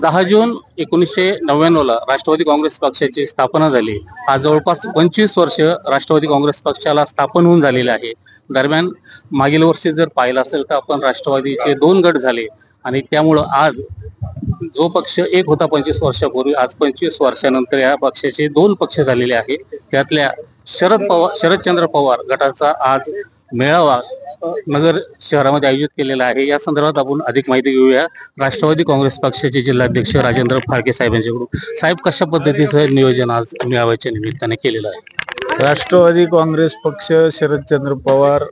10 जून 1999 ला राष्ट्रवादी काँग्रेस पक्षाची स्थापना झाली. आज जवळपास 25 वर्ष राष्ट्रवादी काँग्रेस पक्षाला स्थापन होऊन झालेले आहे. दरम्यान मागील वर्षी जर पाहिलं असेल तर आपण राष्ट्रवादीचे 2 गट झाले आणि त्यामुळं आज जो पक्ष एक होता 25 वर्षापूर्वी, आज 25 वर्षानंतर या पक्षाचे 2 पक्ष झालेले आहे. त्यातल्या शरदचंद्र पवार गटाचा आज मेळावा नगर शहरामध्ये आयोजित केलेला आहे. या संदर्भात आपण अधिक माहिती घेऊया. राष्ट्रवादी काँग्रेस पक्षाचे जिल्हाध्यक्ष राजेंद्र फाळके साहेबांच्याकडून. साहेब, कशा पद्धतीचं नियोजन आज मेळाव्याच्या निमित्ताने केलेलं आहे? राष्ट्रवादी काँग्रेस पक्ष शरदचंद्र पवार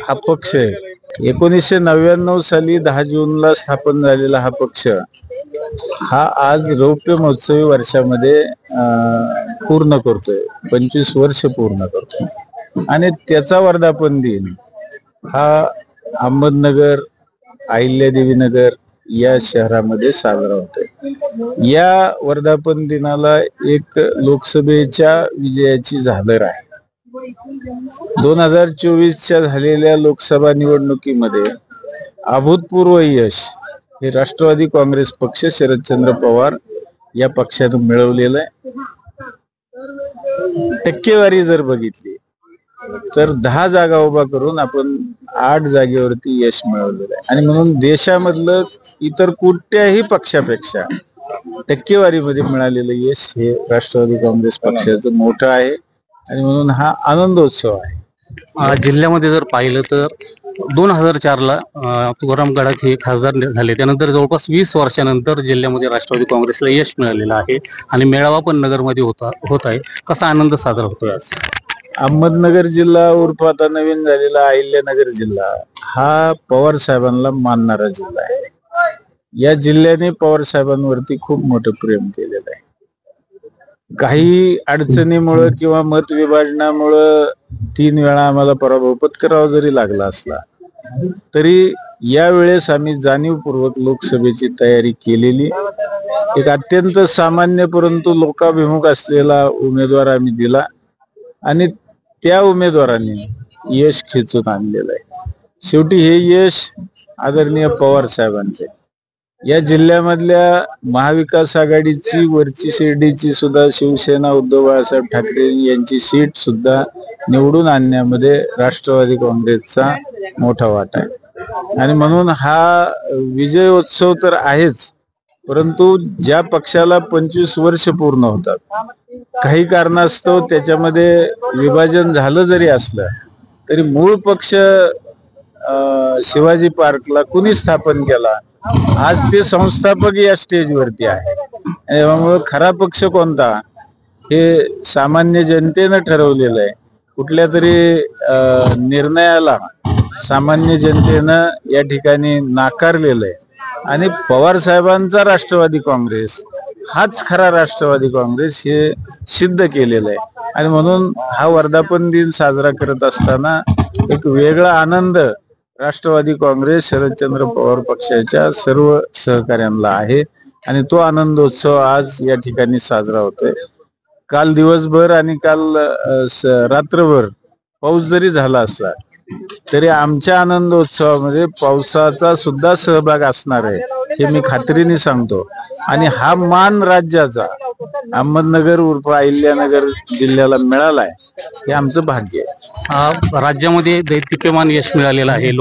हा पक्ष आहे. 1999 साली 10 जूनला स्थापन झालेला हा पक्ष हा आज रौप्य महोत्सवी वर्षामध्ये पूर्ण करतोय. 25 वर्ष पूर्ण करतोय आणि त्याचा वर्धापन दिन हा अहमदनगर, अहिल्यादेवीनगर या शहरामध्ये साजरा होतोय. या वर्धापन दिनाला एक लोकसभेच्या विजयाची झालर आहे. 2024च्या झालेल्या लोकसभा निवडणुकीमध्ये अभूतपूर्व यश हे राष्ट्रवादी काँग्रेस पक्ष शरदचंद्र पवार या पक्षातून मिळवलेलं आहे. टक्केवारी जर बघितली तर 10 जागा उभा करून आपण 8 जागेवरती यश मिळवलेलं आहे. आणि म्हणून देशामधलं इतर कुठल्याही पक्षापेक्षा टक्केवारीमध्ये मिळालेलं यश हे राष्ट्रवादी काँग्रेस पक्षाचं मोठं आहे आणि म्हणून हा आनंदोत्सव आहे. जिल्ह्यामध्ये जर पाहिलं तर 2004ला तुकाराम गडाख हे खासदार झाले. त्यानंतर जवळपास 20 वर्षानंतर जिल्ह्यामध्ये राष्ट्रवादी काँग्रेसला यश मिळालेलं आहे आणि मेळावा पण नगरमध्ये होत आहे. कसा आनंद साजरा होतोय आज? अहमदनगर जिल्हा उर्फ आता नवीन झालेला अहिल्यानगर जिल्हा हा पवार साहेबांना मानणारा जिल्हा आहे. या जिल्ह्याने पवार साहेबांवरती खूप मोठं प्रेम केलेलं आहे. काही अडचणीमुळे किंवा मत विभाजनामुळं 3 वेळा आम्हाला पराभव पत्करावा जरी लागला असला तरी यावेळेस आम्ही जाणीवपूर्वक लोकसभेची तयारी केलेली. एक अत्यंत सामान्य परंतु लोकाभिमुख असलेला उमेदवार आम्ही दिला आणि त्या उमेदवाराने यश खेचून आणलेलं आहे. शेवटी हे यश आदरणीय पवार साहेबांचे. या जिल्ह्यामधल्या महाविकास आघाडीची वरची शिर्डीची सुद्धा शिवसेना उद्धव बाळासाहेब ठाकरे यांची सीट सुद्धा निवडून आणण्यामध्ये राष्ट्रवादी काँग्रेसचा मोठा वाटा आहे. आणि म्हणून हा विजयोत्सव तर आहेच, परंतु ज्या पक्षाला 25 वर्ष पूर्ण होतात, काही कारणास्तव त्याच्यामध्ये विभाजन झालं जरी असलं तरी मूळ पक्ष शिवाजी पार्कला कुणी स्थापन केला, आज ते संस्थापक या स्टेजवरती आहे. त्यामुळे खरा पक्ष कोणता हे सामान्य जनतेनं ठरवलेलं आहे. कुठल्या तरी निर्णयाला सामान्य जनतेनं या ठिकाणी नाकारलेलं आहे आणि पवार साहेबांचा राष्ट्रवादी काँग्रेस हाच खरा राष्ट्रवादी काँग्रेस हे सिद्ध केलेलं आहे. आणि म्हणून हा वर्धापन दिन साजरा करत असताना एक वेगळा आनंद राष्ट्रवादी काँग्रेस शरदचंद्र पवार पक्षाच्या सर्व सहकाऱ्यांना आहे आणि तो आनंदोत्सव आज या ठिकाणी साजरा होतोय. काल दिवसभर आणि काल रात्रभर पाऊस जरी झाला असला तरी आमच्या आनंदोत्सवामध्ये पावसाचा सुद्धा सहभाग असणार आहे हे मी खात्रीने सांगतो. आणि हा मान राज्याचा अहमदनगर उर्फ अहिल्यानगर जिल्ह्याला मिळालाय हे आमचं भाग्य आहे. राज्यामध्ये दैदिप्यमान यश मिळालेलं आहे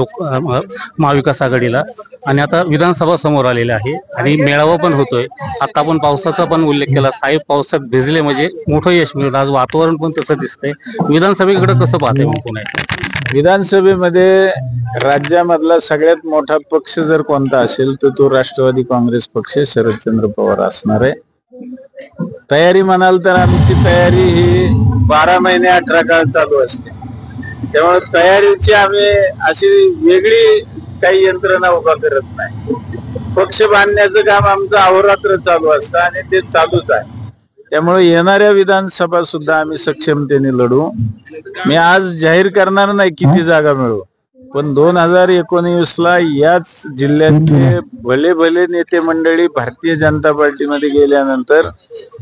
महाविकास आघाडीला आणि आता विधानसभा समोर आलेला आहे आणि मेळावा पण होतोय. आता आपण पावसाचा पण उल्लेख केला. साहेब, पावसात भिजले म्हणजे मोठं यश मिळतं. आज वातावरण पण तसं दिसतंय. विधानसभेकडे कसं पाहते मग पुणे? विधानसभेमध्ये राज्यामधला सगळ्यात मोठा पक्ष जर कोणता असेल तर तो राष्ट्रवादी काँग्रेस पक्ष शरदचंद्र पवार असणार आहे. तयारी म्हणाल तर आमची तयारी ही 12 महिने 18 काळ चालू असते. त्यामुळे तयारीची आम्ही अशी वेगळी काही यंत्रणा उभा करत नाही. पक्ष बांधण्याचं काम आमचं अहोरात्र चालू असतं आणि ते चालूच आहे. त्यामुळे येणाऱ्या विधानसभा सुद्धा आम्ही सक्षमतेने लढू. मी आज जाहीर करणार नाही किती जागा मिळू, पण 2019ला याच जिल्ह्यातले भले भले नेते मंडळी भारतीय जनता पार्टीमध्ये गेल्यानंतर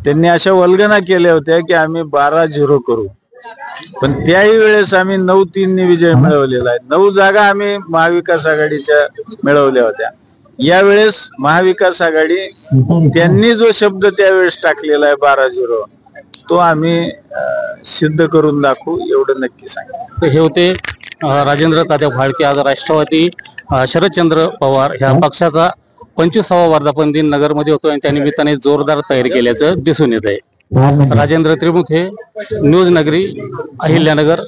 त्यांनी अशा वल्गना केल्या होत्या की आम्ही 12-0 करू, पण त्याही वेळेस आम्ही 9-3 ने विजय मिळवलेला आहे. 9 जागा आम्ही महाविकास आघाडीच्या मिळवल्या होत्या. यावेळेस महाविकास आघाडी त्यांनी जो शब्द त्यावेळेस टाकलेला आहे 12-0, तो आम्ही सिद्ध करून दाखवू एवढं नक्की सांगा. हे होते राजेंद्र तात्या फाळके. आज राष्ट्रवादी शरदचंद्र पवार ह्या पक्षाचा 25वा वर्धापन दिन नगरमध्ये होतो आणि त्या निमित्ताने जोरदार तयारी केल्याचं दिसून येत आहे. राजेंद्र त्रिमुखे, न्यूज नगरी, अहिल्यानगर.